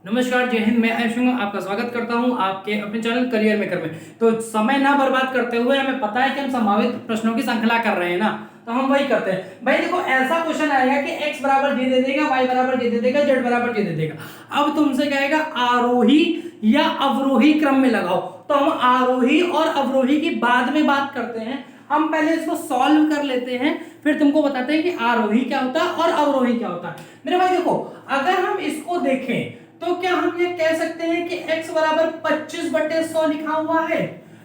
नमस्कार, जय हिंद। मैं आयुष आपका स्वागत करता हूं आपके अपने चैनल करियर मेकर में। तो समय ना बर्बाद करते हुए, हमें पता है कि हम संभावित प्रश्नों की श्रृंखला कर रहे हैं ना, तो हम वही करते हैं। भाई देखो, ऐसा क्वेश्चन आएगा कि x बराबर जे दे देगा, y बराबर जे दे देगा, z बराबर जे दे देगा। अब तुमसे कहेगा आरोही या अवरोही क्रम में लगाओ, तो हम आरोही और अवरोही की बाद में बात करते हैं। हम पहले इसको सॉल्व कर लेते हैं, फिर तुमको बताते हैं कि आरोही क्या होता है और अवरोही क्या होता है। मेरे भाई देखो, अगर हम इसको देखें तो क्या हम ये कह सकते हैं कि x बराबर 25/100 लिखा हुआ है?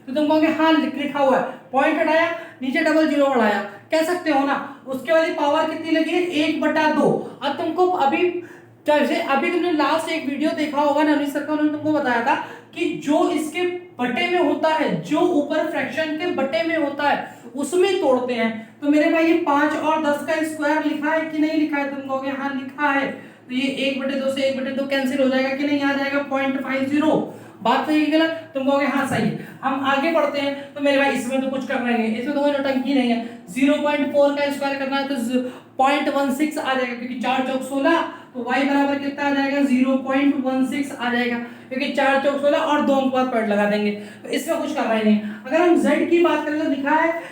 तो तुम कहोगे हाँ लिखा हुआ है, पॉइंट हटाया, नीचे डबल जीरो बढ़ाया, कह सकते हो ना। उसके वाली पावर कितनी लगी है? 1/2। अब तुमको अभी जैसे अभी तुमने लास्ट एक वीडियो देखा होगा ना, अनिल सर का, उन्होंने तुमको बताया था कि जो इसके बटे में होता है, जो ऊपर फ्रैक्शन के बटे में होता है, उसमें तोड़ते हैं। तो मेरे भाई ये 5 और 10 का स्क्वायर लिखा है कि नहीं लिखा है? तुम कहोगे हाँ लिखा है। तो ये 1/2 से 1/2 कैंसिल हो जाएगा कि नहीं? आ जाएगा 0.50। बात सही है गलत? तुम कहोगे हाँ सही है। हम आगे बढ़ते हैं। तो मेरे भाई इसमें तो कुछ करना नहीं है, इसमें तो कोई नौटंकी नहीं है। 0.4 का स्क्वायर करना है तो 0.16 आ जाएगा, क्योंकि 4 चौक 16, तो y बराबर कितना आ जाएगा? 0.16 आ जाएगा, क्योंकि 4 चौक 16 और 2 अंक बाद पॉइंट लगा देंगे। तो इसमें कुछ करना ही नहीं। अगर हम z की बात करें तो लिखा है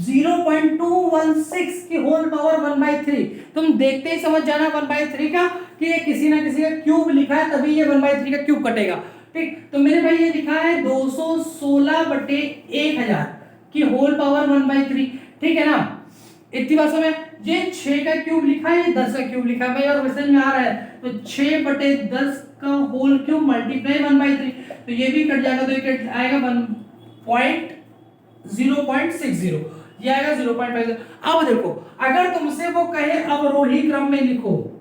0.216 की होल पावर 1/3। तुम देखते ही समझ जाना 1/3 का कि ये किसी ना किसी का क्यूब लिखा है, तभी ये 1/3 का क्यूब कटेगा। ठीक, तो मेरे भाई ये लिखा है 216/1000 की होल पावर 1/3। ठीक है ना? इतनी बात समझ। ये 6 का क्यूब लिखा है, 10 का क्यूब लिखा है भाई, और समझ में आ रहा है। तो 6/10 का होल क्यूब मल्टीप्लाई 1/3, तो ये भी कट जाएगा, तो ये कट आएगा 0.60, ये आएगा 0.50। अब देखो, अगर तुमसे वो कहे अवरोही क्रम में लिखो,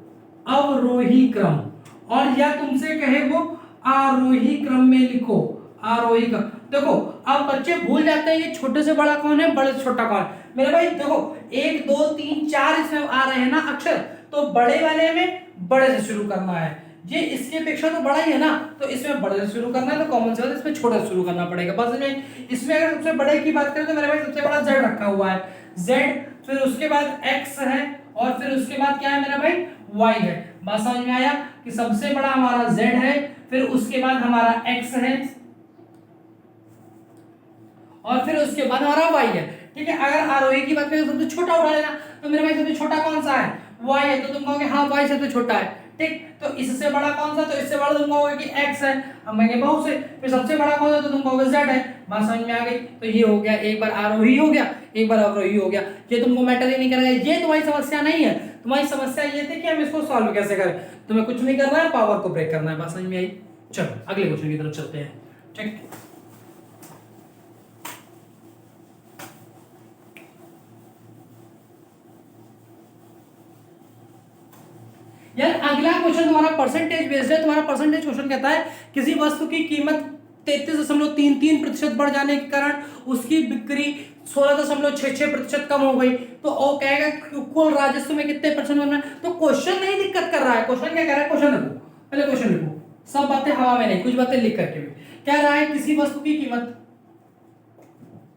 अवरोही क्रम, और या तुमसे कहे वो आरोही क्रम में लिखो, आरोही क्रम। देखो, अब बच्चे भूल जाते हैं ये छोटे से बड़ा कौन है, बड़े से छोटा कौन है। मेरे भाई देखो, 1 2 3 4 इसमें आ रहे हैं ना अक्षर, तो बड़े वाले में बड़े से शुरू करना है। ये इसके अपेक्षा तो बड़ा ही है ना, तो इसमें बड़े से शुरू करना है, तो कॉमन से बात इसमें छोटा से शुरू करना पड़ेगा। बस में इसमें अगर सबसे बड़े की बात करें तो मेरे भाई सबसे बड़ा z रखा हुआ है, z, फिर उसके बाद x है, और फिर उसके बाद क्या है मेरा भाई? y है। बात समझ में आया कि सबसे बड़ा हमारा z है, फिर उसके बाद हमारा x है, और फिर उसके बाद हमारा y है। ठीक है, अगर आरोही की बात करें तो सबसे छोटा उठा लेना, तो मेरे भाई सबसे छोटा कौन सा है? y है, तो तुम कहोगे हाँ y सबसे छोटा है। ठीक, तो इससे बड़ा कौन सा? तो इससे बड़ा तुम कहोगे कि x है, अब मैं बहुत से, फिर सबसे बड़ा कौन सा? तो तुम कहोगे z है। बात समझ में आ गई? तो ये हो गया, एक बार आरोही हो गया, एक बार अवरोही हो गया। ये तुमको मैटर ही नहीं करेगा, ये तुम्हारी समस्या नहीं है। तुम्हारी समस्या ये थी कि हम इसको सॉल्व कैसे करें। तुम्हें कुछ नहीं करना है, पावर को ब्रेक करना है। बात समझ में आई? चलो अगले क्वेश्चन की तरफ चलते हैं। ठीक, यार अगला क्वेश्चन तुम्हारा परसेंटेज बेस्ड है। तुम्हारा परसेंटेज क्वेश्चन कहता है किसी वस्तु की कीमत 33.33% बढ़ जाने के कारण उसकी बिक्री 16.66% कम हो गई, तो वो कहेगा कुल राजस्व में कितने परसेंट बनना है। तो क्वेश्चन नहीं दिक्कत कर रहा है, क्वेश्चन क्या कह रहा है? क्वेश्चन लिखो, पहले क्वेश्चन लिखो, सब बातें हवा में नहीं, कुछ बातें लिख करके भी। कह रहा है किसी वस्तु की कीमत,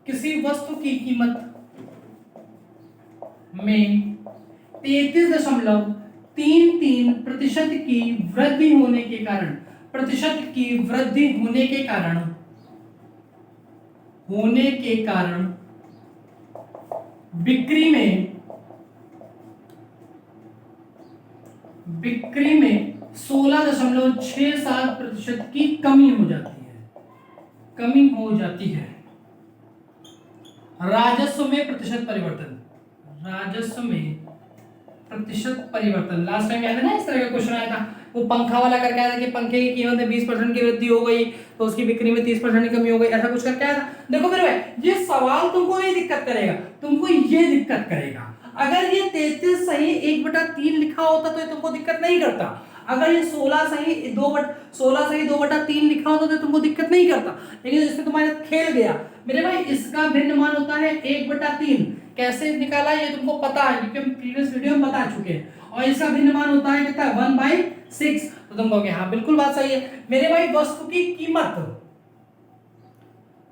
किसी वस्तु की कीमत में 33.33% की वृद्धि होने के कारण, प्रतिशत की वृद्धि होने के कारण, बिक्री में 16.67% की कमी हो जाती है। राजस्व में प्रतिशत परिवर्तन, लास्ट टाइम याद है ना, इस तरह का क्वेश्चन आया था। वो पंखा वाला करके आया था कि पंखे की कीमत में 20% की वृद्धि हो गई, तो उसकी बिक्री में 30% की कमी हो गई, ऐसा कुछ करके आया था। देखो मेरे भाई, ये सवाल तुमको नहीं दिक्कत करेगा, तुमको ये दिक्कत करेगा। अगर ये 33 सही 1/3 लिखा होता तो ये तुमको दिक्कत नहीं करता। अगर ये 16 सही 2/3 लिखा होता तो तुमको दिक्कत नहीं करता। लेकिन इसमें तुम्हारे खेल गया मेरे भाई। इसका भिन्न मान होता है 1/3। कैसे निकाला ये तुमको पता है, क्योंकि हम प्रीवियस वीडियो में बता चुके हैं। और इसका भिन्न मान होता है कितना? 1/6। तो तुम कहोगे हाँ बिल्कुल बात सही है। मेरे भाई वस्तु की कीमत,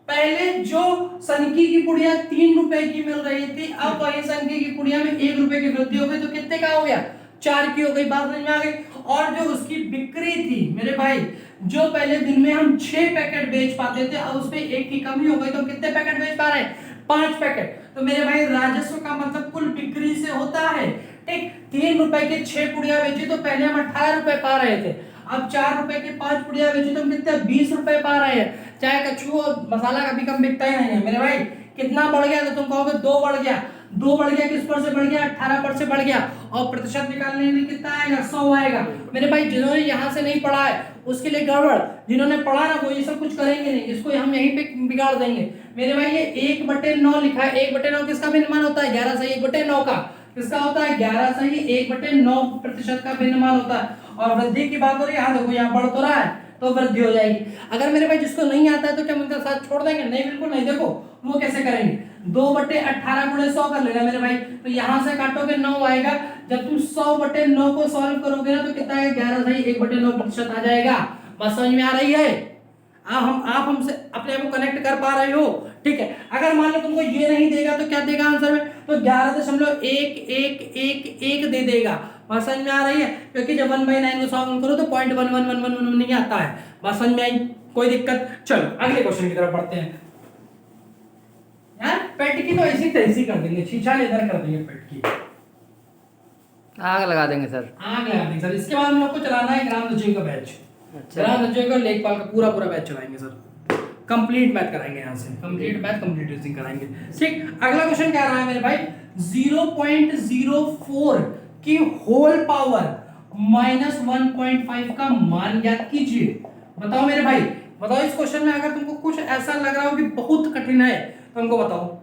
पहले जो सनकी की पुड़िया 3 रुपए की मिल रही थी, अब वही सनकी की पुड़िया में 1 रुपए की वृद्धि हो गई, तो कितने का हो गया? 4 की हो गई, बात समझ में आ गई। और जो उसकी बिक्री थी मेरे भाई, जो पहले दिन में हम 6 पैकेट बेच पाते थे, अब उसमें 1 की कमी हो गई, तो कितने पैकेट बेच पा रहे हैं? 5 पैकेट। तो मेरे भाई राजस्व का मतलब कुल बिक्री से होता है, ठीक। 3 रुपए के 6 पुड़िया बेची तो पहले हम 18 रुपए पा रहे थे, अब 4 रुपए के 5 पुड़िया बेची तो हम कितने 20 रुपए पा रहे हैं। चाहे कछू और मसाला कभी कम बिकता ही नहीं है मेरे भाई। कितना बढ़ गया? तो तुम कहोगे 2 बढ़ गया। 2 बढ़ गया, किस पर से बढ़ गया? 18 पर से बढ़ गया। और प्रतिशत निकालने में कितना आएगा? 100 आएगा। मेरे भाई जिन्होंने यहाँ से नहीं पढ़ा है उसके लिए गड़बड़, जिन्होंने पढ़ा ना वो ये सब कुछ करेंगे नहीं, इसको हम यहीं पे बिगाड़ देंगे। मेरे भाई ये 1/9 लिखा है, 1/9 किसका भिन्नमान होता है? 11 सही 1/9 का किसका होता है? 11 सही 1/9% का भिन्नमान होता है। और वृद्धि की बात हो रही है, यहाँ देखो यहाँ बढ़ तो रहा है तो वृद्धि हो जाएगी। अगर मेरे भाई जिसको नहीं आता है तो क्या उनका साथ छोड़ देंगे? नहीं, बिल्कुल नहीं। देखो वो कैसे करेंगे, 2/18 गुणे 100 कर लेना मेरे भाई, तो यहाँ से काटोगे 9 आएगा। जब तुम 100/9 को सॉल्व करोगे ना तो कितना है? 11 सही 1/9% आ जाएगा। बात समझ में आ रही है? आप हमसे अपने आप को कनेक्ट कर पा रहे हो, ठीक है। अगर मान लो तुमको ये नहीं देगा तो क्या देगा आंसर में? तो 11.11111 दे देगा। बात समझ में आ रही है? क्योंकि जब 1/9 को सॉल्व करो तो 0.1111 नहीं आता है। बात समझ में आई? कोई दिक्कत? चलो अगले क्वेश्चन की तरफ बढ़ते हैं। यार पेट की तो ऐसी तैसी कर देंगे, शीशा इधर कर देंगे, पेट की आग लगा देंगे सर। आग लगा देंगे सर। इसके बाद हम लोग को चलाना है ग्राम रचय का बैच। ग्राम रचय का लेखपाल का पूरा बैच चलाएंगे सर। कंप्लीट मैथ कराएंगे यहाँ से, कंप्लीट मैथ कंप्लीट रीजनिंग कराएंगे, ठीक। अगला क्वेश्चन क्या रहा है मेरे भाई? 0.04 की होल पावर -1.5 का मान ज्ञात कीजिए। बताओ मेरे भाई, बताओ इस क्वेश्चन में अगर तुमको कुछ ऐसा लग रहा हो कि बहुत कठिन है तो हमको बताओ,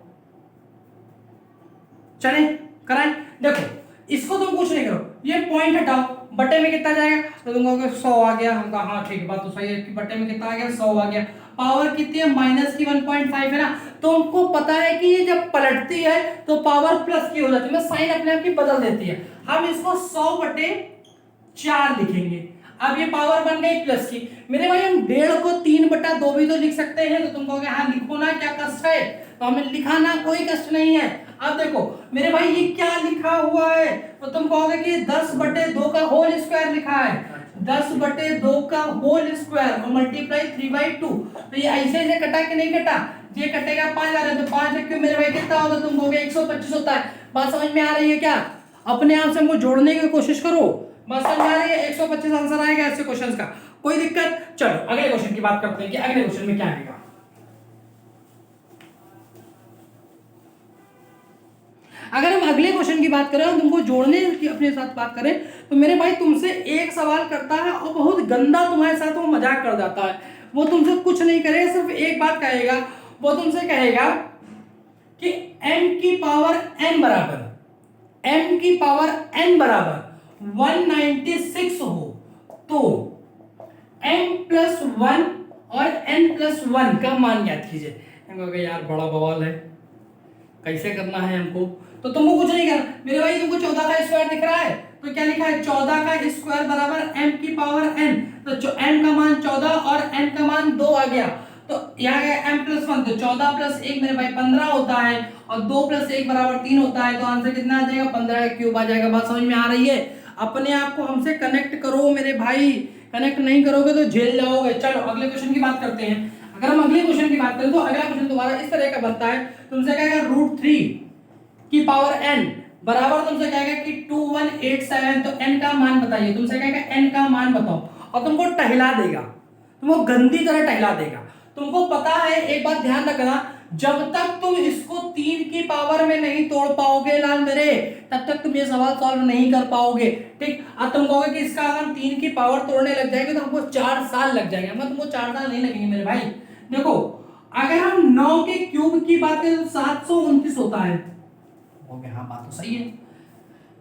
चले कराएं। देखो इसको तुम कुछ नहीं करो, ये पॉइंट हटाओ, बटे में कितना जाएगा? तो तुम कहोगे 100 आ गया। हम कहा हाँ ठीक, बात तो सही है कि बटे में कितना आ गया? 100 आ गया। पावर कितनी है? -1.5 है ना। तुमको पता है कि ये जब पलटती है तो पावर प्लस की हो जाती है, साइन अपने आप की बदल देती है। हम इसको 100/4 लिखेंगे। अब ये पावर बन गई प्लस की। मेरे भाई हम 1.5 को 3/2 भी तो लिख सकते हैं। तो तुम कहोगे हाँ लिखो ना, क्या कष्ट है? तो हमें लिखाना कोई कष्ट नहीं है। अब देखो मेरे भाई ये क्या लिखा हुआ है? तो तुम कहोगे कि 10/2 का होल स्क्वायर लिखा है, 10/2 का होल स्क्वायर और मल्टीप्लाई 3/2। तो ये ऐसे से कटा कि नहीं कटा? ये कटेगा 5 आ रहा है, तो 5 क्यों मेरे भाई कितना होगा? तुम कहोगे 125 होता है। बात समझ में आ रही है क्या? अपने आप से हमको जोड़ने की कोशिश करो। बात समझ में आ रही है? 125 आंसर आएगा ऐसे क्वेश्चंस का, कोई दिक्कत? चलो अगले क्वेश्चन की बात करते हैं कि अगले क्वेश्चन में क्या आएगा। अगर हम अगले क्वेश्चन की बात करें, तुमको जोड़ने की अपने साथ बात करें, तो मेरे भाई तुमसे एक सवाल करता है और बहुत गंदा तुम्हारे साथ वो मजाक कर जाता है। वो तुमसे कुछ नहीं करेगा, सिर्फ एक बात कहेगा। वो तुमसे कहेगा कि m की पावर n बराबर 196 हो तो m+1 और n+1 का मान ज्ञात कीजिए। यार बड़ा बवाल है, कैसे करना है हमको? तो तुमको कुछ नहीं करना मेरे भाई। तुमको 14 का स्क्वायर दिख रहा है, तो क्या लिखा है? 14 का स्क्वायर बराबर m की पावर n। तो m का मान 14 और n का मान 2 आ गया। तो यहाँ गया m+1, तो 14 + 1 मेरे भाई 15 होता है, और 2 + 1 बराबर 3 होता है। तो आंसर कितना आ जाएगा? 15 का क्यूब आ जाएगा। बात समझ में आ रही है? अपने आप को हमसे कनेक्ट करो मेरे भाई, कनेक्ट नहीं करोगे तो झेल जाओगे। चलो अगले क्वेश्चन की बात करते हैं। अगर हम अगले क्वेश्चन की बात करें तो अगला क्वेश्चन तुम्हारा इस तरह का बनता है। तुमसे कहेगा √3 की पावर n बराबर, तुमसे कहेगा कि 2187। तो n का मान बताइए। तुमसे कहेगा n का मान बताओ, और तुमको टहला देगा, तुमको गंदी तरह टहला देगा। तुमको पता है, एक बात ध्यान रखना, जब तक तुम इसको 3 की पावर में नहीं तोड़ पाओगे लाल मेरे, तब तक तुम ये सवाल सॉल्व नहीं कर पाओगे, ठीक। अब तुम कहोगे कि इसका अगर हम 3 की पावर तोड़ने लग जाएंगे तो हमको 4 साल लग जाएंगे। मैं तुमको 4 साल नहीं लगेंगे मेरे भाई। देखो अगर हम 9 के क्यूब की बात करें तो 729 होता है। हाँ बात तो सही है,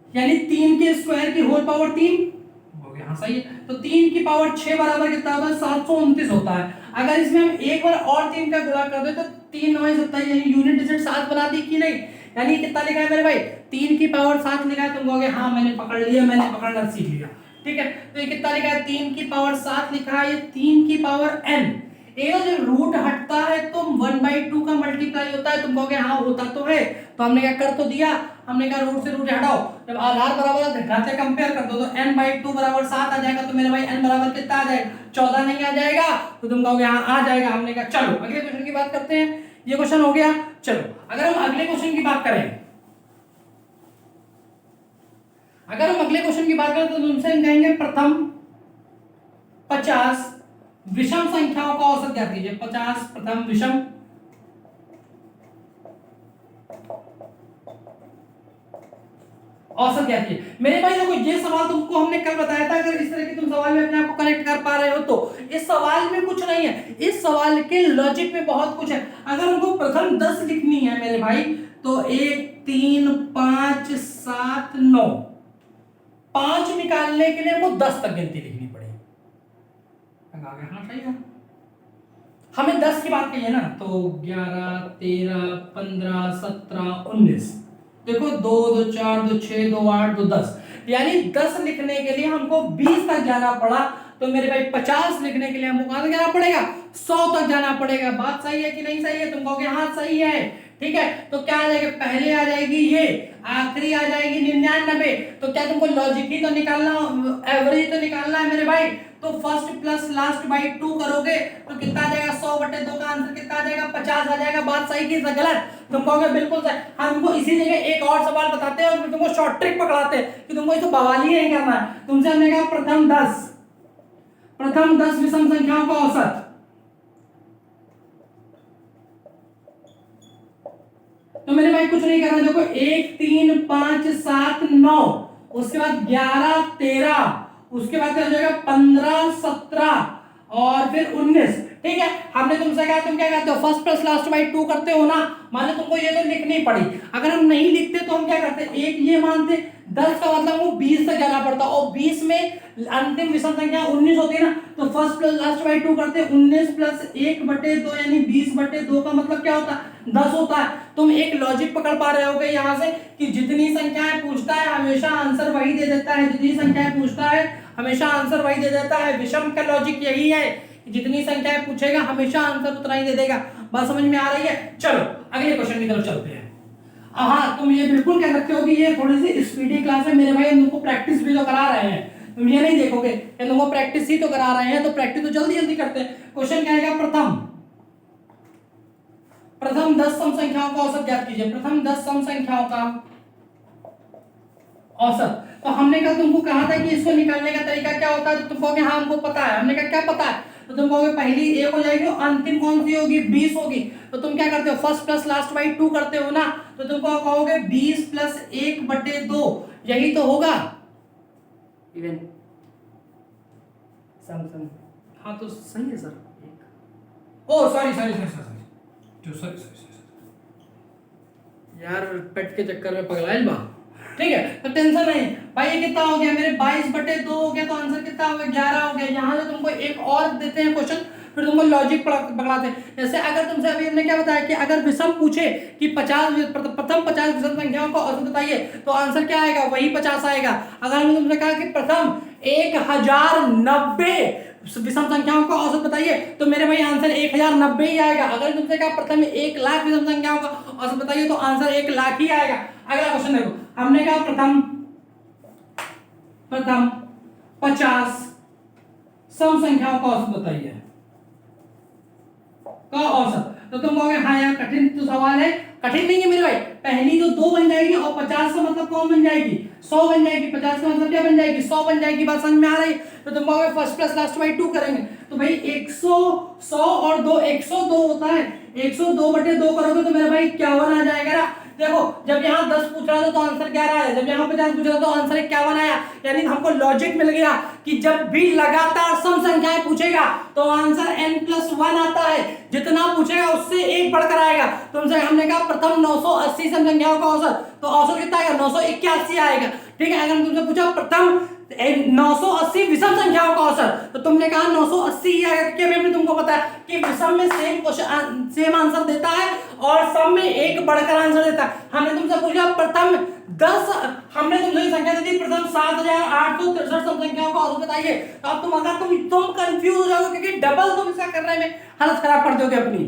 यानी 3 के स्क्वायर की होल पावर 3 हो गया। हाँ सही है। तो 3 की पावर 6 बराबर कितना होता है? 729 होता है। अगर इसमें हम एक बार और 3 का गुणा कर दे तो 3 9 27, यानी यूनिट डिजिट 7 बना दी कि नहीं? यानी कितना लिखा है मेरे भाई? 3 की पावर 7 लिखा है। तुम कहोगे हाँ मैंने पकड़ लिया, मैंने पकड़ना सीख लिया, ठीक है। तो ये कितना लिखा है? 3 की पावर 7 लिखा है। ये 3 की पावर n, ये जब रूट हटता है तो 1/2 का मल्टीप्लाई होता है। तुम कहोगे हाँ होता तो है, तो हमने क्या कर तो दिया, हमने कहा रूट से रूट हटाओ, जब आधार बराबर घाते कंपेयर कर दो तो n/2 बराबर 7 आ जाएगा, तो मेरे भाई n बराबर कितना आ जाएगा, 14 नहीं आ जाएगा, तो तुम कहोगे हाँ आ जाएगा। हमने कहा चलो अगले क्वेश्चन की बात करते हैं, ये क्वेश्चन हो गया। चलो अगर हम अगले क्वेश्चन की बात करें, तो तुमसे हम कहेंगे प्रथम 50 विषम संख्याओं का औसत ज्ञात कीजिए। 50 प्रथम विषम औसत ज्ञात कीजिए। मेरे भाई देखो ये सवाल तुमको हमने कल बताया था, अगर इस तरह की तुम सवाल में अपने आप को कनेक्ट कर पा रहे हो तो इस सवाल में कुछ नहीं है, इस सवाल के लॉजिक में बहुत कुछ है। अगर हमको प्रथम 10 लिखनी है मेरे भाई, तो 1 3 5 7 9, 5 निकालने के लिए हमको 10 तक गिनती लिखनी पड़ेगी। हाँ सही है, हमें 10 की बात कही है ना, तो 11 13 15 17 19, देखो 2 2 4 2 6 2 8 2 10, यानी 10 लिखने के लिए हमको 20 तक जाना पड़ा। तो मेरे भाई 50 लिखने के लिए हमको कहां तक जाना पड़ेगा, 100 तक जाना पड़ेगा। बात सही है कि नहीं सही है, तुम कहोगे हाँ सही है, ठीक है। तो क्या आ जाएगा, पहले आ जाएगी ये, आखिरी आ जाएगी 99। तो क्या तुमको लॉजिक ही तो निकालना, एवरेज तो निकालना है मेरे भाई। तो फर्स्ट प्लस लास्ट बाई 2 करोगे तो कितना आ जाएगा, 100/2 का आंसर कितना आ जाएगा, 50 आ जाएगा। बात सही की गलत, तुम कहोगे बिल्कुल सही। हमको इसी जगह एक और सवाल बताते हैं और फिर तुमको शॉर्ट ट्रिक पकड़ाते हैं कि तुमको ये तो बवाल ही नहीं करना है। तुमसे हमने कहा प्रथम 10 विषम संख्याओं का औसत, तो मेरे भाई कुछ नहीं करना, देखो 1 3 5 7 9, उसके बाद 11 13, उसके बाद क्या हो जाएगा 15 17 और फिर 19, ठीक है। हमने तुमसे कहा तुम क्या करते हो, फर्स्ट प्लस लास्ट बाई 2 करते हो ना, माने तुमको ये तो लिखनी पड़ी। अगर हम नहीं लिखते तो हम क्या करते, एक ये मानते 10 का मतलब वो 20 तक जाना पड़ता, और 20 में अंतिम विषम संख्या 19 होती है ना, तो फर्स्ट प्लस लास्ट बाई 2 करते 19 प्लस 1/2 यानी 20/2 का मतलब क्या होता है 10 होता है। तुम एक लॉजिक पकड़ पा रहे होगे यहाँ से कि जितनी संख्याएं पूछता है हमेशा आंसर वही दे देता है, जितनी संख्याएं पूछता है हमेशा आंसर वही दे देता है। विषम का लॉजिक यही है कि जितनी संख्याएं पूछेगा हमेशा आंसर उतना ही दे देगा। बात समझ में आ रही है। चलो अगले क्वेश्चन की तरफ चलते हैं। हाँ तुम ये बिल्कुल कह सकते हो कि ये थोड़ी सी स्पीडी क्लास है मेरे भाई, हम तुमको प्रैक्टिस भी तो करा रहे हैं। तुम ये नहीं देखोगे कि तुमको प्रैक्टिस ही तो करा रहे हैं, तो प्रैक्टिस तो जल्दी जल्दी करते हैं। क्वेश्चन क्या आएगा, प्रथम 10 सम संख्याओं का औसत ज्ञात कीजिए। प्रथम 10 सम संख्याओं का औसत, तो हमने कल तुमको कहा था कि इसको निकालने का तरीका क्या होता है, तो तुम कहोगे हाँ हमको पता है। हमने कहा क्या पता है, तो तुम कहोगे पहली 1 हो जाएगी, अंतिम कौन सी होगी 20 होगी। तो तुम क्या करते हो, फर्स्ट प्लस लास्ट बाई 2 करते हो ना, तो तुम कहोगे 20 प्लस 1/2, यही तो होगा इवन सम। हाँ तो सही है सर। ओ सॉरी यार, पेट के चक्कर में पगलाइल बा। ठीक है तो टेंशन नहीं भाई। ये कितना हो गया मेरे 22/2 हो गया, तो आंसर कितना हो गया 11 हो गया। यहाँ से तुमको एक और देते हैं क्वेश्चन, फिर तुमको लॉजिक पकड़ाते हैं। जैसे अगर तुमसे अभी हमने क्या बताया कि अगर विषम पूछे कि प्रथम 50 विषम संख्याओं का औसत बताइए, तो आंसर क्या आएगा, वही 50 आएगा। अगर हमने तुमसे कहा कि प्रथम 1090 विषम संख्याओं का औसत बताइए, तो मेरे भाई आंसर 1090 ही आएगा। अगर तुमसे कहा प्रथम 1,00,000 विषम संख्याओं का औसत बताइए, तो आंसर 1,00,000 ही आएगा। अगला क्वेश्चन देखो, हमने कहा प्रथम 50 सम संख्याओं का औसत बताइए का औसत, तो तुम कहोगे हाँ यार कठिन तो सवाल है। कठिन नहीं है मेरे भाई, पहली तो 2 बन जाएगी और 50 का मतलब कौन बन जाएगी 100 बन जाएगी। 50 का मतलब क्या बन जाएगी 100 बन जाएगी। बात समझ में आ रही है। तो तुम कहोगे फर्स्ट प्लस लास्ट बाई 2 करेंगे, तो भाई 100 और 2 102 होता है। 102/2 करोगे तो मेरे भाई 51 आ जाएगा ना। देखो जब यहाँ 10 पूछ रहा था तो आंसर 11 आया, जब यहाँ 50 पूछ रहा था तो आंसर 51 आया। यानी हमको लॉजिक मिल गया कि जब भी लगातार सम संख्याएं पूछेगा तो आंसर n+1 आता है। जितना पूछेगा उससे एक बढ़कर आएगा। तुमसे हमने कहा प्रथम 980 सम संख्याओं का औसत, तो औसत कितना आएगा 981 आएगा। ठीक है। अगर तुमसे पूछा प्रथम 980 विषम संख्याओं का औसत, तो तुमने कहा 980 ही आएगा, क्योंकि हमने तुमको पता है कि विषम में सेम आंसर देता है और सम में एक बढ़कर आंसर देता है। हमने तुमसे पूछा प्रथम 10, हमने तुमसे संख्या दी थी प्रथम 7,863 सम संख्याओं का औसत बताइए। तो अब तुम कंफ्यूज हो जाओगे, क्योंकि डबल तुम इसका करने में हालत खराब कर दोगे अपनी।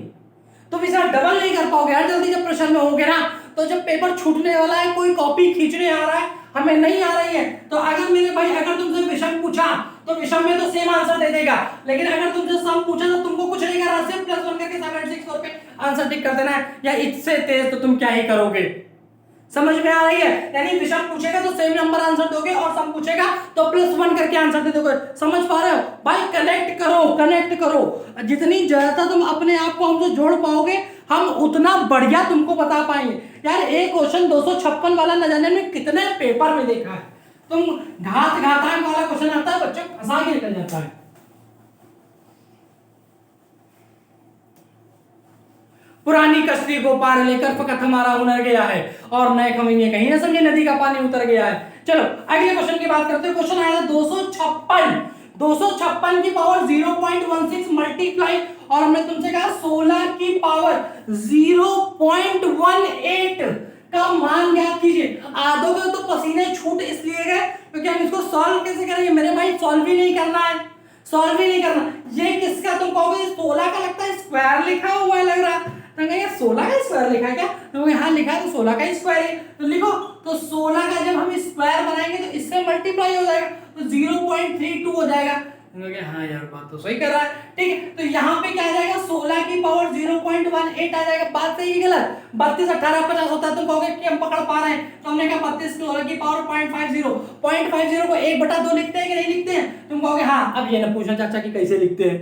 तुम इसे डबल नहीं कर पाओगे यार जल्दी। जब प्रश्न में होगे ना तो जब पेपर छूटने वाला है, कोई कॉपी खींचने आ रहा है, हमें नहीं आ रही है, तो अगर मेरे भाई अगर तुमसे विषम पूछा तो विषम में तो सेम आंसर दे देगा, लेकिन अगर तुमसे सम पूछा तो तुमको कुछ नहीं करना, सिर्फ +1 करके 7 6 4 पे आंसर टिक कर देना है, या इससे तेज तो तुम क्या ही करोगे। समझ में आ रही है? यानी विषम पूछेगा तो सेम नंबर आंसर दोगे और सम पूछेगा तो +1 करके आंसर दे दोगे। समझ पा रहे हो भाई? कनेक्ट करो, कनेक्ट करो। जितनी ज्यादा तुम अपने आप को हमसे जोड़ पाओगे, हम उतना बढ़िया तुमको बता पाएंगे। यार एक क्वेश्चन 256 वाला न जाने में कितने पेपर में देखा है, तुम घातांक वाला क्वेश्चन आता है, बच्चे फंसा के निकल जाता है। पुरानी कश्ती को पार लेकर फकत हमारा हुनर गया है, और नए खमीने कहीं ना समझे नदी का पानी उतर गया है। चलो अगले क्वेश्चन की बात करते हैं। क्वेश्चन आया था 256 की पावर 0.16 मल्टीप्लाई, और हमने तुमसे कहा 16 की पावर 0.18 का मान ज्ञात कीजिए। आधों के तो पसीने छूट इसलिए गए क्योंकि हम इसको सॉल्व कैसे करेंगे मेरे भाई? सॉल्व ही नहीं करना है, सॉल्व ही नहीं करना। ये किसका तुम कहोगे 16 का लगता है स्क्वायर लिखा हुआ है लग रहा, तो कहेंगे 16 का स्क्वायर लिखा है क्या? तो हाँ लिखा है, तो 16 का स्क्वायर है, तो लिखो। तो 16 का जब हम स्क्वायर बनाएंगे तो इससे मल्टीप्लाई हो जाएगा, तो 0.32 हो जाएगा। हाँ यार बात तो सही कर रहा है, ठीक है। तो यहाँ पे क्या आ जाएगा? 16 की पावर 0.18 आ जाएगा। बात सही है गलत? 32 18 50 होता है, तुम कहोगे कि हम पकड़ पा रहे हैं, तो हमने कहा 32 16 की पावर 0.50 को 1/2 लिखते हैं कि नहीं लिखते हैं? तुम कहोगे हाँ। अब ये ना पूछना चाचा कि कैसे लिखते हैं,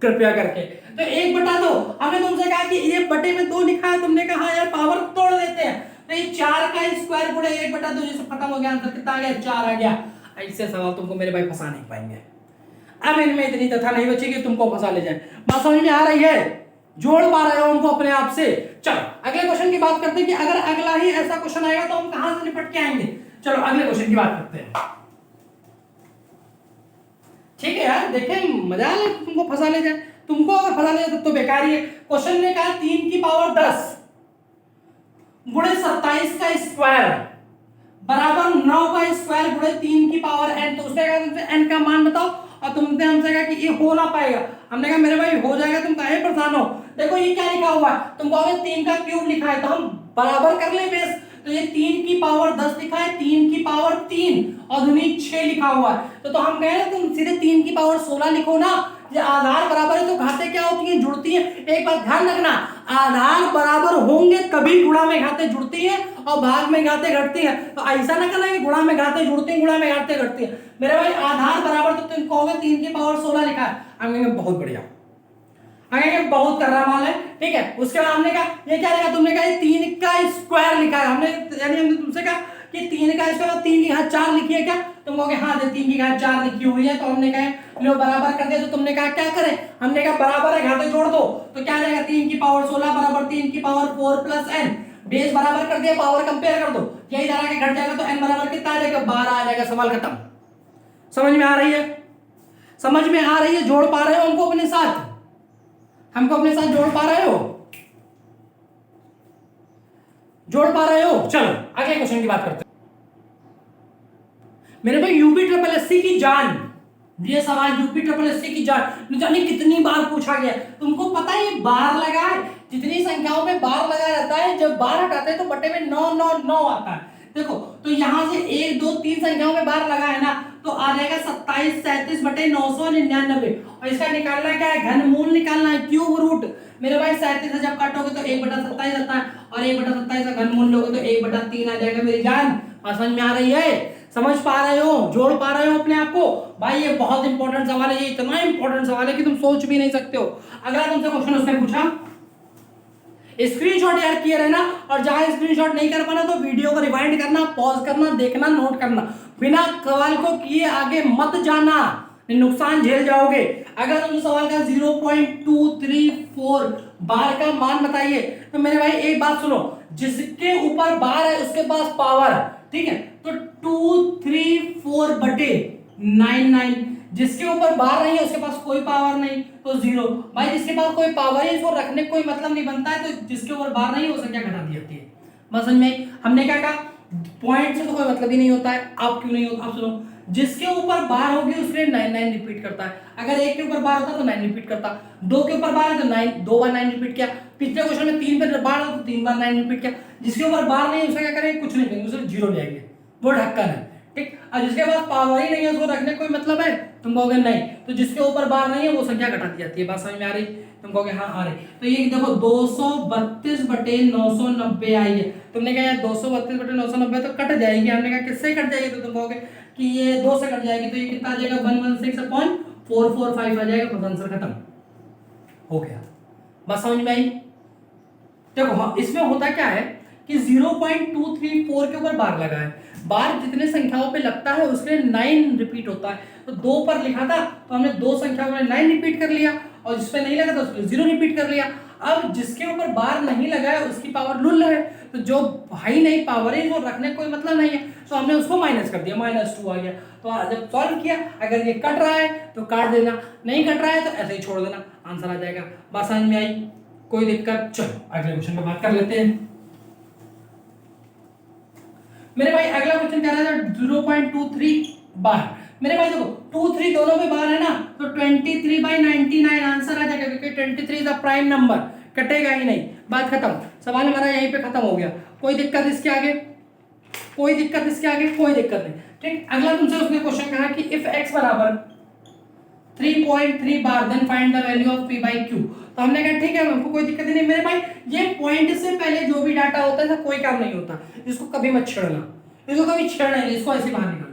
कृपया करके। तो 1/2 हमने तुमसे कहा कि 1/2 लिखा है, तुमने कहा यार पावर तोड़ देते हैं, तो ये 4 का स्क्वायर गुणे 1/2 जिससे खत्म हो गया, आंसर कितना आ गया? 4 आ गया। ऐसे सवाल तुमको मेरे भाई फंसा नहीं पाएंगे। अब इनमें इतनी तथा नहीं बची कि तुमको फंसा ले जाए। बात समझ में आ रही है? जोड़ पा रहे हो उनको अपने आप से? चलो अगले क्वेश्चन की बात करते हैं कि अगर अगला ही ऐसा क्वेश्चन आएगा तो हम कहां से निपट के आएंगे। चलो अगले क्वेश्चन की बात करते हैं। ठीक है यार, देखें मजा आ तुमको फंसा ले जाए। तुमको अगर फंसा ले जाए तो बेकार ही है। क्वेश्चन ने कहा 3 की पावर 10 गुणे 27 का स्क्वायर बराबर 9 का स्क्वायर गुणे 3 की पावर n। तो उसने कहा तुमसे n का मान बताओ, और तुमने हमसे कहा कि ये हो ना पाएगा। हमने कहा मेरे भाई हो जाएगा, तुम काहे परेशान हो? देखो ये क्या लिखा हुआ है, तुम कहोगे 3 का क्यूब लिखा है, तो हम बराबर कर ले बेस। तो ये 3 की पावर 10 लिखा है, 3 की पावर 3 और दूनी 6 लिखा हुआ है, तो हम कह रहे तुम सीधे 3 की पावर 16 लिखो ना। ये आधार बराबर है तो घाते क्या होती हैं? जुड़ती हैं। एक बात ध्यान रखना, आधार बराबर होंगे तभी गुणा में घाते जुड़ती हैं और भाग में घाते घटती हैं। तो ऐसा ना करना कि गुणा में घाते जुड़ती हैं, गुणा में घाते घटती हैं। मेरे भाई आधार बराबर तो तुम कहोगे 3 की पावर 16 लिखा है, हम कहेंगे बहुत बढ़िया, बहुत कर रहा माल है, ठीक है। उसके बाद हमने कहा ये क्या लिखा? तुमने कहा 3 का स्क्वायर लिखा है, हमने यानी हमने तुमसे कहा कि 3 का स्क्वायर 3 की घात 4 लिखी है क्या? तुम कहोगे हाँ 3 की घात 4 लिखी हुई है, तो हमने कहा लो बराबर कर दिया। तो तुमने कहा क्या करें? हमने कहा बराबर है, घाते जोड़ दो, तो क्या आ जाएगा? 3 की पावर 16 बराबर 3 की पावर 4 प्लस n। बेस बराबर कर दिया, पावर कंपेयर कर दो, यही तरह के घट जाएगा, तो n बराबर कितना आ जाएगा? 12 आ जाएगा। सवाल खत्म। समझ में आ रही है? समझ में आ रही है? जोड़ पा रहे हो हमको अपने साथ? हमको अपने साथ जोड़ पा रहे हो? जोड़ पा रहे हो? चलो अगले क्वेश्चन की बात करते हैं। मेरे भाई यूपी ट्रिपल एससी की जान, ये सवाल यूपी ट्रिपल एससी की जान न जाने कितनी बार पूछा गया। तुमको पता है ये बार लगा है, जितनी संख्याओं में बार लगाया जाता है, जब बार हटाते हैं तो बटे में 9 9 9 आता है। देखो तो यहां से 1 2 3 संख्याओं में बार लगा है ना, तो आ जाएगा 27 37 बटे 999। और इसका निकालना क्या है? घनमूल निकालना है, क्यूब रूट। मेरे भाई 37 से जब काटोगे तो 1/27 आता है, और 1/27 का घनमूल लोगे तो 1/3 आ जाएगा। मेरी जान समझ में आ रही है? समझ पा रहे हो? जोड़ पा रहे हो अपने आप को? भाई ये बहुत इंपॉर्टेंट सवाल है, ये इतना इंपॉर्टेंट सवाल है कि तुम सोच भी नहीं सकते हो। अगला तुमसे क्वेश्चन उसने पूछा, स्क्रीनशॉट यार किए रहना, और जहां स्क्रीनशॉट नहीं कर पाना तो वीडियो को रिवाइंड करना, पॉज करना, देखना, नोट करना। बिना सवाल को किए आगे मत जाना, नुकसान झेल जाओगे। अगर तुम सवाल का 0.234 बार का मान बताइए, तो मेरे भाई एक बात सुनो, जिसके ऊपर बार है उसके पास पावर, ठीक है, तो 234 बटे 99। जिसके ऊपर बार नहीं है उसके पास कोई पावर नहीं, तो 0। भाई जिसके पास कोई पावर है इसको रखने कोई मतलब नहीं बनता है, तो जिसके ऊपर बार नहीं है वो संख्या घटा दी जाती है। बस समझ में? हमने क्या कहा? पॉइंट से तो कोई मतलब ही नहीं होता है। आप क्यों नहीं होता? आप सुनो, जिसके ऊपर बार होगी उसके 9 9 रिपीट करता है। अगर 1 के ऊपर बार होता तो 9 रिपीट करता, 2 के ऊपर बार है तो 9 दो बार 9 रिपीट किया। पिछले क्वेश्चन में 3 पे बार हो तो 3 बार 9 रिपीट किया। जिसके ऊपर बार नहीं उसका क्या करेंगे, कुछ नहीं करेंगे, उसे 0 ले आएंगे, वो ढक्कन है। ठीक, और जिसके पास पावर ही नहीं है उसको रखने कोई मतलब है, तुम कहोगे नहीं। तो जिसके ऊपर बार नहीं है वो संख्या घटा दी जाती है। बात समझ में आ रही, तुम कहोगे हाँ आ रही। तो ये देखो 232/990 आई है। तुमने कहा यार 232/990 तो कट जाएगी, हमने कहा किससे कट जाएगी, तो तुम कहोगे कि ये 2 से कट जाएगी, तो ये कितना आ जाएगा 116/445 आ जाएगा। तो आंसर खत्म हो गया। बस समझ में आई। देखो हाँ, इसमें होता क्या है कि 0.234 के ऊपर बार लगा है। बार जितने संख्याओं पे लगता है उसके 9 रिपीट होता है। तो 2 पर लिखा था तो हमने 2 संख्याओं में 9 रिपीट कर लिया, और जिस पे नहीं लगा था उसके 0 रिपीट कर लिया। अब जिसके ऊपर बार नहीं लगा है उसकी पावर लुल है, तो जो भाई नहीं पावर है वो रखने कोई मतलब नहीं है, तो हमने उसको माइनस कर दिया, -2 आ गया। तो जब सॉल्व किया अगर ये कट रहा है तो काट देना, नहीं कट रहा है तो ऐसे ही छोड़ देना, आंसर आ जाएगा। बात समझ में आई, कोई दिक्कत? चलो अगले क्वेश्चन पे बात कर लेते हैं। मेरे भाई अगला क्वेश्चन कह रहा था 0.23 बार। मेरे भाई देखो 2 3 दोनों में बार है ना, तो 23/99 आंसर आ जाएगा, क्योंकि 23 इज अ प्राइम नंबर, कटेगा ही नहीं। बात खत्म, सवाल हमारा यहीं पे खत्म हो गया। कोई दिक्कत इसके आगे? कोई दिक्कत इसके आगे? कोई दिक्कत नहीं। ठीक, अगला तुमसे उसने क्वेश्चन कहा कि इफ x बराबर 3.3 bar then find the value of p/q। तो हमने कहा ठीक है, हमको कोई दिक्कत नहीं। मेरे भाई ये पॉइंट से पहले जो भी डाटा होता है कोई काम नहीं होता, इसको कभी मत छेड़ना, इसको कभी छेड़ना नहीं, इसको ऐसे बाहर निकाल लो।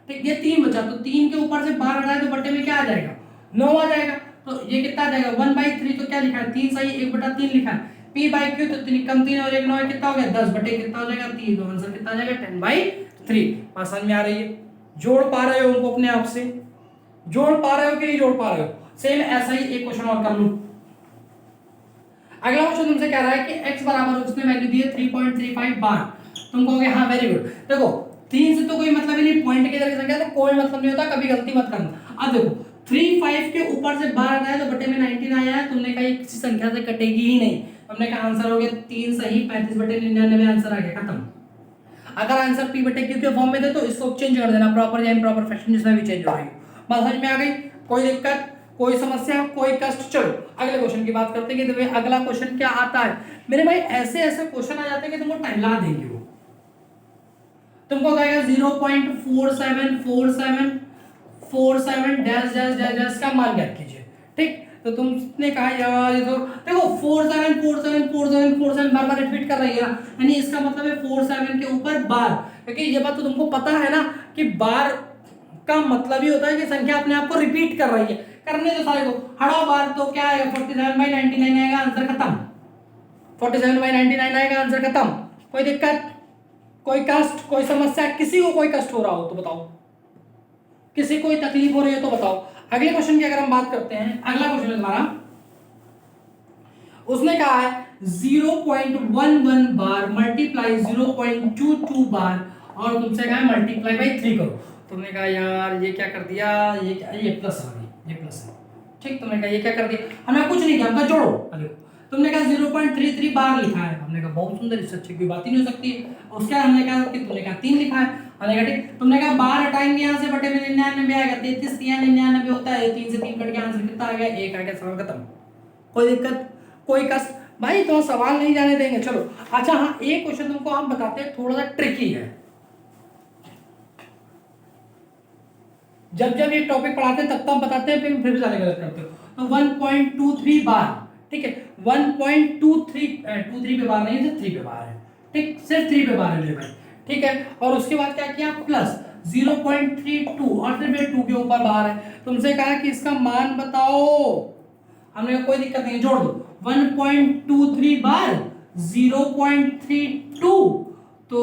ठीक, ये 3 बचा, तो 3 के ऊपर से बाहर हटाए तो बटे में क्या आ जाएगा, 9 आ जाएगा। तो ये कितना आ जाएगा 1/3, तो क्या लिखा है 3 सही 1/3 लिखा है। p/q तो 3 कम 3 और 1 9 कितना हो गया 10 बटे कितना हो जाएगा 3, तो आंसर कितना आ जाएगा 10/3। बात समझ में आ रही है? जोड़ पा रहे हो उनको अपने आप से, जोड़ पा रहे हो कि नहीं जोड़ पा रहे हो? सेम ऐसा ही एक क्वेश्चन और कर लूं। अगला क्वेश्चन तुमसे कह रहा है कि x बराबर उसने वैल्यू दी है 3.35 बार। तुम कहोगे हाँ वेरी गुड। देखो 3 से तो कोई मतलब ही नहीं, पॉइंट की तरह संख्या तो कोई मतलब नहीं होता, कभी गलती मत करना। अब देखो 35 के ऊपर से बार आया तो बटे में 19 आया है, तुमने कहा ये किसी संख्या से कटेगी ही नहीं। हमने कहा आंसर हो गया 3 सही 35/99 आंसर आ गया, खत्म। अगर आंसर p/q के फॉर्म में दे तो इसको चेंज कर देना, प्रॉपर या इम्प्रॉपर फैशन जिसमें भी चेंज हो रही हो। बात समझ में आ गई? कोई दिक्कत, कोई समस्या, कोई कष्ट? चलो अगले क्वेश्चन की बात करते हैं कि तुम्हें अगला क्वेश्चन क्या आता है। मेरे भाई ऐसे ऐसे क्वेश्चन आ जाते हैं कि तुमको टहला देंगे वो। तुमको कहेगा 0.474747 डैश डैश डैश डैश का मान ज्ञात कीजिए। ठीक, तो तुमने कहा यार ये तो देखो 47474747 बार बार रिपीट कर रही है ना, यानी इसका मतलब है 47 के ऊपर बार। क्योंकि ये बात तो तुमको पता है ना कि बार का मतलब ही होता है कि संख्या अपने आप को रिपीट कर रही है। करने दो सारे को, हटाओ बार, तो क्या आएगा 47/99 आएगा, आंसर खत्म। 47/99 आएगा, आंसर खत्म। कोई दिक्कत, कोई कष्ट, कोई समस्या? किसी को कोई कष्ट हो रहा हो तो बताओ, किसी कोई तकलीफ हो रही है तो बताओ। अगले क्वेश्चन की अगर हम बात करते हैं, अगला क्वेश्चन है तुम्हारा, उसने कहा है 0.11 बार मल्टीप्लाई 0.22 बार, और तुमसे कहा है मल्टीप्लाई बाई 3 करो। तुमने कहा यार ये क्या कर दिया, ये प्लस आ गई, ये प्लस है। ठीक, तुमने कहा ये क्या कर दिया, हमने कुछ नहीं किया, हमने जोड़ो। अरे तुमने कहा 0.33 बार लिखा है, हमने कहा बहुत सुंदर, इससे अच्छी कोई बात ही नहीं हो सकती। उसके हमने कहा कि तुमने कहा 3 लिखा है, हमने कहा ठीक। तुमने कहा बार हटाएंगे यहाँ से, बटे में 99 आएगा, 33 99 होता है, 3 से 3 कट के आंसर कितना आ गया 1 आ गया, सवाल खत्म। कोई दिक्कत, कोई कष्ट? भाई तो सवाल नहीं जाने देंगे। चलो अच्छा हाँ, एक क्वेश्चन तुमको हम बताते हैं, थोड़ा सा ट्रिकी है। जब जब ये टॉपिक पढ़ाते हैं तब तब बताते हैं, फिर भी सारे गलत करते हो। तो 1.23 बार, ठीक है 1.23 पे बार नहीं है, 3 पे बार है। ठीक, सिर्फ 3 पे बार है मेरे भाई। ठीक है, और उसके बाद क्या किया प्लस 0.32 और फिर 2 के ऊपर बार है। तुमसे कहा कि इसका मान बताओ, हमने कहा कोई दिक्कत नहीं, जोड़ दो 1.23 बार 0.32, तो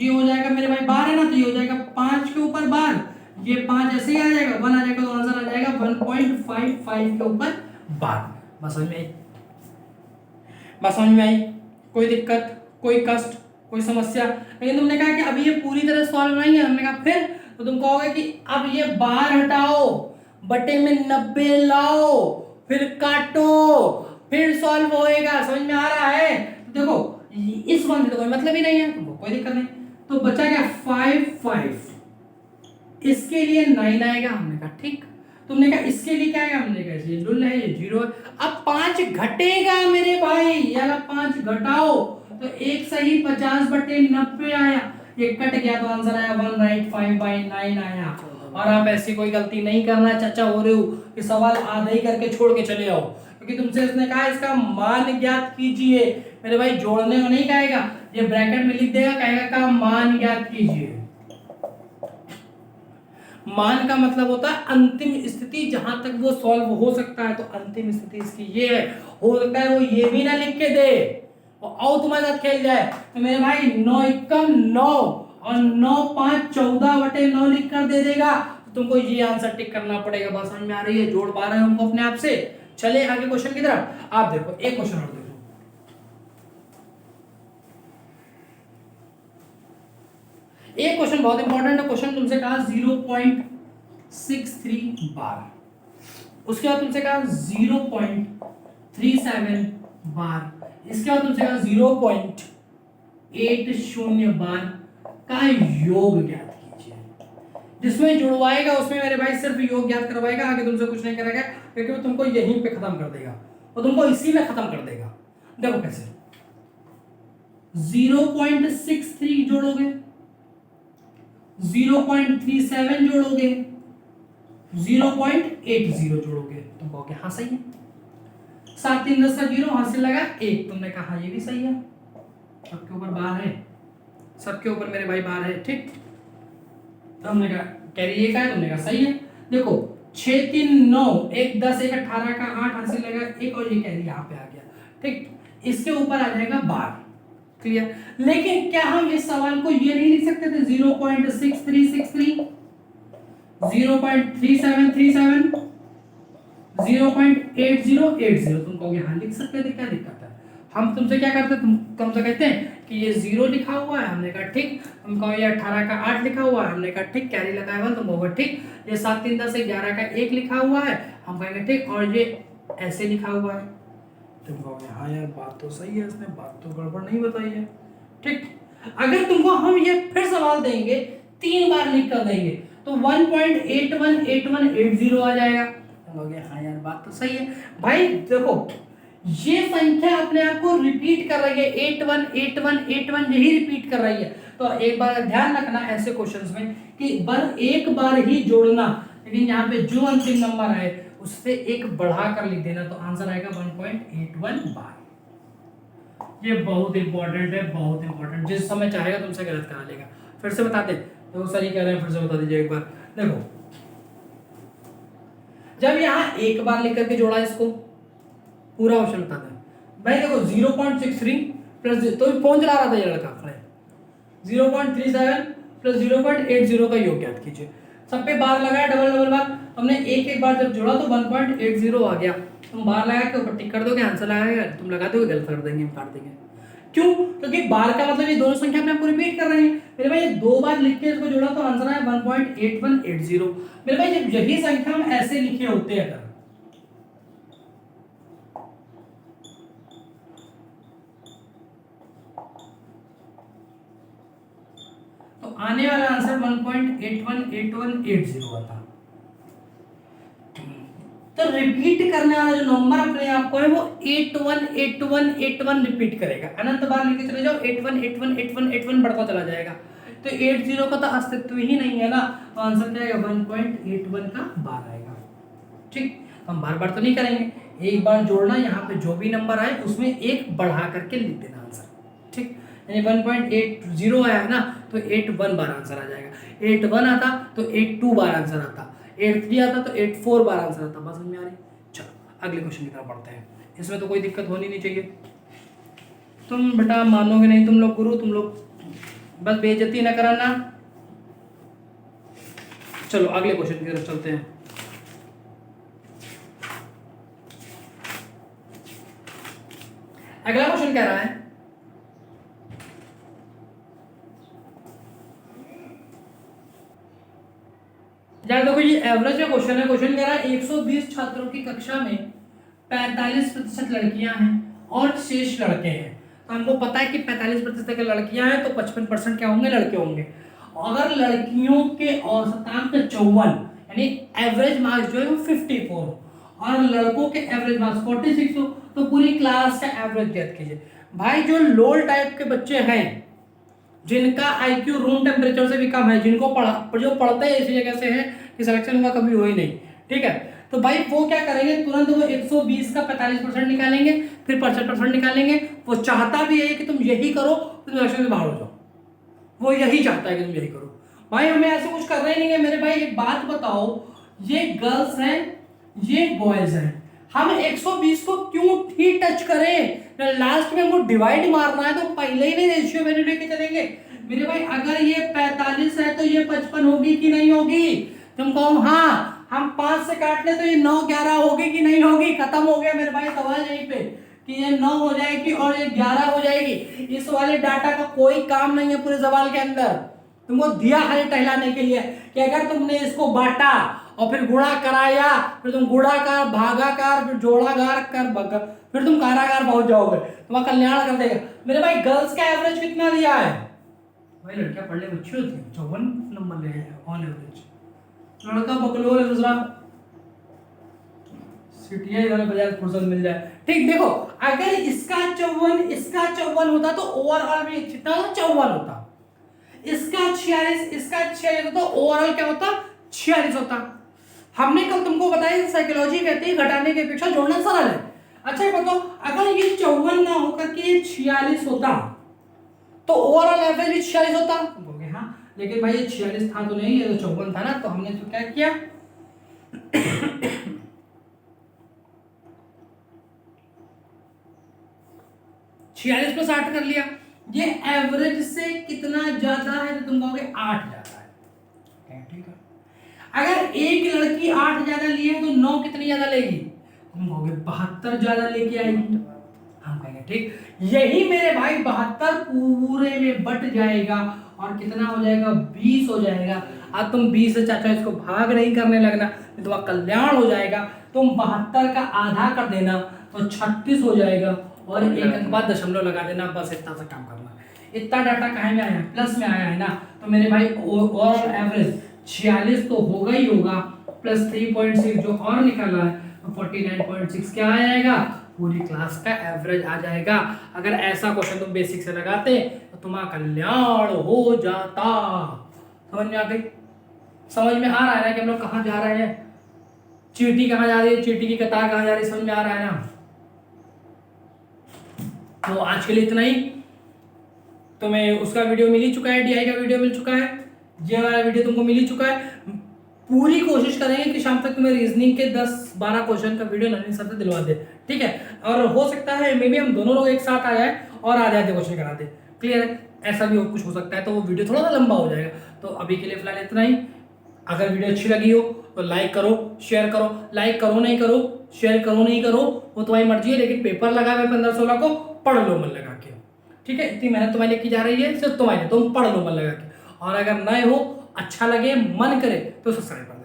ये हो जाएगा मेरे भाई बार है ना, तो ये हो जाएगा 5 के ऊपर बार, ये 5 ऐसे ही आ जाएगा, 1 आ जाएगा, तो आंसर आ जाएगा 1.55 के ऊपर बार। बस समझ में आई? बस समझ में आई? कोई दिक्कत, कोई कष्ट, कोई समस्या? लेकिन तुमने कहा कि अभी ये पूरी तरह सॉल्व नहीं है, हमने कहा फिर, तो तुम कहोगे कि अब ये बार हटाओ, बटे में 90 लाओ, फिर काटो, फिर सॉल्व होएगा। समझ में आ रहा है? तो देखो इस वन से तो कोई मतलब ही नहीं है, तुमको कोई दिक्कत नहीं। तो बचा क्या 5 5 इसके लिए 9 आएगा, हमने कहा ठीक। तुमने कहा इसके लिए क्या आएगा, हमने कहा ये डुल है, ये 0 है। अब 5 घटेगा मेरे भाई, यार 5 घटाओ तो एक सही 50/90 आया, ये कट गया तो आंसर आया 1 राइट 5/9 आया। और आप ऐसी कोई गलती नहीं करना चाचा हो रहे हो कि सवाल आधा ही करके छोड़ के चले आओ, क्योंकि तुमसे इसने कहा इसका मान ज्ञात कीजिए मेरे भाई, जोड़ने को नहीं कहेगा, ये ब्रैकेट में लिख देगा, कहेगा का मान ज्ञात कीजिए। मान का मतलब होता है अंतिम स्थिति, जहां तक वो सॉल्व हो सकता है, तो अंतिम स्थिति इसकी ये है। हो सकता है वो ये भी ना लिख के दे और आओ तुम्हारे साथ खेल जाए, तो मेरे भाई 9 एकम 9 और 9 5 14/9 लिख कर दे देगा, तो तुमको ये आंसर टिक करना पड़ेगा। बात समझ में आ रही है, जोड़ पा रहे हो हमको अपने आप से। चले आगे क्वेश्चन की तरफ। आप देखो एक क्वेश्चन और देखो, एक क्वेश्चन बहुत इंपॉर्टेंट है। क्वेश्चन तुमसे कहा 0.63 बार, उसके बाद तुमसे कहा 0.37 बार, इसके बाद तुमसे कहा 0.80 बार का योग ज्ञात कीजिए। जिसमें जुड़वाएगा उसमें मेरे भाई सिर्फ योग ज्ञात करवाएगा, आगे तुमसे कुछ नहीं करेगा, क्योंकि वो तुमको यहीं पे खत्म कर देगा और तुमको इसी में खत्म कर देगा। देखो कैसे, 0.63 जोड़ोगे, 0.37 जोड़ोगे, 0.80 जोड़ोगे, तुम कहोगे हाँ सही है। 7 3 10 का 0 हासिल लगा 1, तुमने कहा हाँ ये भी सही है, सबके ऊपर बार है, सबके ऊपर मेरे भाई बार है, ठीक। हमने कहा कैरी ये का है, तुमने कहा सही है। देखो 6 3 9 1 10 1 18 का 8 हासिल लगा 1 और ये कैरी यहाँ पे आ गया, ठीक। इसके ऊपर आ जाएगा बार, क्लियर। लेकिन क्या हम इस सवाल को ये नहीं लिख सकते थे 0.6363, 0.3737, 0.8080? तुम कहोगे हाँ लिख सकते थे, क्या दिक्कत है। हम तुमसे क्या करते, तुमसे कहते हैं कि ये 0 लिखा हुआ है, हमने कहा ठीक। तुम कहो ये 18 का 8 लिखा हुआ है, हमने कहा ठीक। कैरी लगाया हुआ, तुम कहोगे ठीक। ये 7 3 10 11 का 1 लिखा हुआ है, हम कहेंगे ठीक। और ये ऐसे लिखा हुआ है, तुम कहोगे हाँ यार बात तो सही है, इसने बात तो गड़बड़ नहीं बताई है, ठीक। अगर तुमको हम ये फिर सवाल देंगे 3 बार लिख कर देंगे तो 1.818180 आ जाएगा, तुम कहोगे हाँ यार बात तो सही है। भाई देखो ये संख्या अपने आप को रिपीट कर रही है, 818181 यही रिपीट कर रही है। तो एक बार ध्यान रखना ऐसे क्वेश्चंस में कि बस एक बार ही जोड़ना, लेकिन यहाँ पे जो अंतिम नंबर है उससे एक बढ़ा कर लिख देना, तो आंसर आएगा 1.81 बार। ये बहुत इंपॉर्टेंट है, बहुत इंपॉर्टेंट। जिस समय चाहेगा तुमसे गलत करा लेगा। फिर से बता दे, तो सही कह रहे हैं, फिर से बता दीजिए एक बार। देखो जब यहाँ एक बार लिख करके जोड़ा, इसको पूरा ऑप्शन बता दें भाई। देखो 0.63 प्लस, तो फोन चला रहा था ये लड़का खड़े, 0.37 प्लस 0.80 का योग ज्ञात कीजिए। सब पे बार लगाया, डबल डबल बार, हमने एक एक बार जब जोड़ा तो 1.80 आ गया। तुम बार लगा के ऊपर टिक कर दोगे, आंसर लगाएगा, तुम लगा दोगे गलत कर देंगे, हम काट देंगे। क्यों? क्योंकि बार का मतलब ये दोनों संख्या अपने आपको रिपीट कर रहे हैं। मेरे भाई ये 2 बार लिख के इसको जोड़ा तो आंसर आया 1.8180। मेरे भाई जब यही संख्या हम ऐसे लिखे होते हैं, तो आने वाला आंसर 1.818180 आता। तो रिपीट करने वाला जो नंबर अपने आप को है वो 818181 रिपीट करेगा। अनंत बार लेके चले जाओ, 81818181 बढ़ता चला जाएगा। तो 80 का तो अस्तित्व ही नहीं है ना, तो आंसर क्या आएगा 1.81 का बार आएगा, ठीक। हम बार बार तो नहीं करेंगे, एक बार जोड़ना, यहाँ पे जो भी नंबर आए उसमें एक बढ़ा करके लिख देना आंसर, ठीक। यानी 1.80 आया है ना, तो 81 बार आंसर आ जाएगा। 81 आता तो 82 बार आंसर आता, 83 आता तो 84 बार आंसर आता। बात समझ में आ रही? चलो अगले क्वेश्चन की तरफ बढ़ते हैं। इसमें तो कोई दिक्कत होनी नहीं चाहिए। तुम बेटा मानोगे नहीं, तुम लोग गुरु, तुम लोग बस बेइज्जती ना कराना। चलो अगले क्वेश्चन की तरफ चलते हैं। अगला क्वेश्चन कह रहा है यार देखो ये एवरेज का क्वेश्चन है। क्वेश्चन कह रहा है 120 छात्रों की कक्षा में 45% लड़कियां हैं और शेष लड़के हैं। तो हमको पता है कि 45% के लड़कियां हैं तो 55% क्या होंगे, लड़के होंगे। अगर लड़कियों के औसतांक 54 यानी एवरेज मार्क्स जो है वो 54 और लड़कों के एवरेज मार्क्स 46 हो तो पूरी क्लास का एवरेज ज्ञात कीजिए। भाई जो लोअर टाइप के बच्चे हैं जिनका आईक्यू रूम टेम्परेचर से भी कम है, जिनको जो पढ़ते हैं इसी जगह से है कि सिलेक्शन हुआ कभी हो ही नहीं, ठीक है, तो भाई वो क्या करेंगे, तुरंत वो 120 का 45% निकालेंगे, फिर 65% निकालेंगे। वो चाहता भी है कि तुम यही करो तो सिलेक्शन से बाहर हो जाओ, वो यही चाहता है कि तुम यही करो। भाई हमें ऐसे कुछ करना ही नहीं है मेरे भाई। एक बात बताओ, ये गर्ल्स हैं ये बॉयज हैं, हम 120 को क्यों ही टच करें? लास्ट में हमको डिवाइड मारना है तो पहले ही नहीं रेशियो वैल्यू लेके चलेंगे मेरे भाई। अगर ये 45 है तो ये 55 होगी कि नहीं होगी? तुम कहो हाँ, हम 5 से काट ले तो ये 9 11 होगी कि नहीं होगी? खत्म हो गया मेरे भाई सवाल यहीं पे कि ये 9 हो जाएगी और ये 11 हो जाएगी। इस वाले डाटा का कोई काम नहीं है पूरे सवाल के अंदर, तुमको दिया खाली टहलाने के लिए कि अगर तुमने इसको बांटा और फिर गुणा कराया, फिर तुम गुणाकार भागाकार फिर जोड़ाकार कर फिर तुम काराकार पहुंच जाओगे, तुम्हारा कल्याण कर देगा मेरे भाई। गर्ल्स का एवरेज कितना दिया है भाई? लड़कियां पढ़ने में अच्छी होती है, 54 नंबर ले हैं ऑन एवरेज। लड़का बकलोल है दूसरा, सीटियां इधर बजाय फुर्सत मिल जाए। ठीक देखो, अगर इसका 54 होता तो ओवरऑल भी कितना 54 होता, इसका 46 इसका 46 होता, ओवरऑल क्या होता 46 होता। हमने कल तुमको बताया साइकोलॉजी कहती है घटाने की अपेक्षा जोड़ना सरल है। अच्छा ये बताओ, अगर ये 54 ना होकर के ये 46 होता तो ओवरऑल एवरेज भी 46 होता। बोलोगे हाँ, लेकिन भाई ये 46 था तो नहीं, ये तो 54 था ना, तो हमने तो क्या किया छियालीस प्लस 8 कर लिया। ये एवरेज से कितना ज्यादा है तो तुम कहोगे 8 ज्यादा है, ठीक है। अगर एक लड़की 8 ज्यादा लिए तो 9 कितनी ज्यादा लेगी? तुम कहोगे 72 ज्यादा लेके आएगी। हम कहेंगे ठीक, यही मेरे भाई 72 पूरे में बट जाएगा और कितना हो जाएगा 20 हो जाएगा। अब तुम 20 से चाचा इसको भाग नहीं करने लगना, तुम्हारा कल्याण हो जाएगा। तुम 72 का आधा कर देना तो 36 हो जाएगा और एक अंक बाद दशमलव लगा देना, बस इतना सा काम करना। इतना डाटा कहाँ में आया है? प्लस में आया है ना, तो मेरे भाई ओवरऑल एवरेज 46 तो होगा ही होगा, प्लस 3.6 जो और निकाला है तो 49.6 क्या आ जाएगा? पूरी क्लास का एवरेज आ जाएगा। अगर ऐसा क्वेश्चन तुम बेसिक से लगाते तो तुम्हारा कल्याण हो जाता। समझ में आ गई? समझ में आ रहा है ना कि हम लोग कहाँ जा रहे हैं, चींटी कहाँ जा रही है, चींटी की कतार कहाँ जा रही है, समझ में आ रहा है ना? तो आज के लिए इतना ही। तुम्हें उसका वीडियो मिल ही चुका है, डीआई का वीडियो मिल चुका है, ये वाला वीडियो तुमको मिल ही चुका है। पूरी कोशिश करेंगे कि शाम तक तुम्हें रीजनिंग के 10-12 क्वेश्चन का वीडियो नवीन सर से दिलवा दे, ठीक है। और हो सकता है मे बी हम दोनों लोग एक साथ आ जाए और आधे आधे क्वेश्चन करा दे, क्लियर है? ऐसा भी कुछ हो सकता है, तो वो वीडियो थोड़ा सा लंबा हो जाएगा। तो अभी के लिए फिलहाल इतना ही। अगर वीडियो अच्छी लगी हो तो लाइक करो, शेयर करो। लाइक करो नहीं करो, शेयर करो नहीं करो, वो तुम्हारी मर्जी है, लेकिन पेपर लगा हुआ 15-16 को पढ़ लो मन लगा के, ठीक है। इतनी मेहनत तुम्हारे लिए की जा रही है, सिर्फ तुम्हारे, तुम पढ़ लो मन लगा के। और अगर नए हो, अच्छा लगे, मन करे तो सब्सक्राइब कर दो।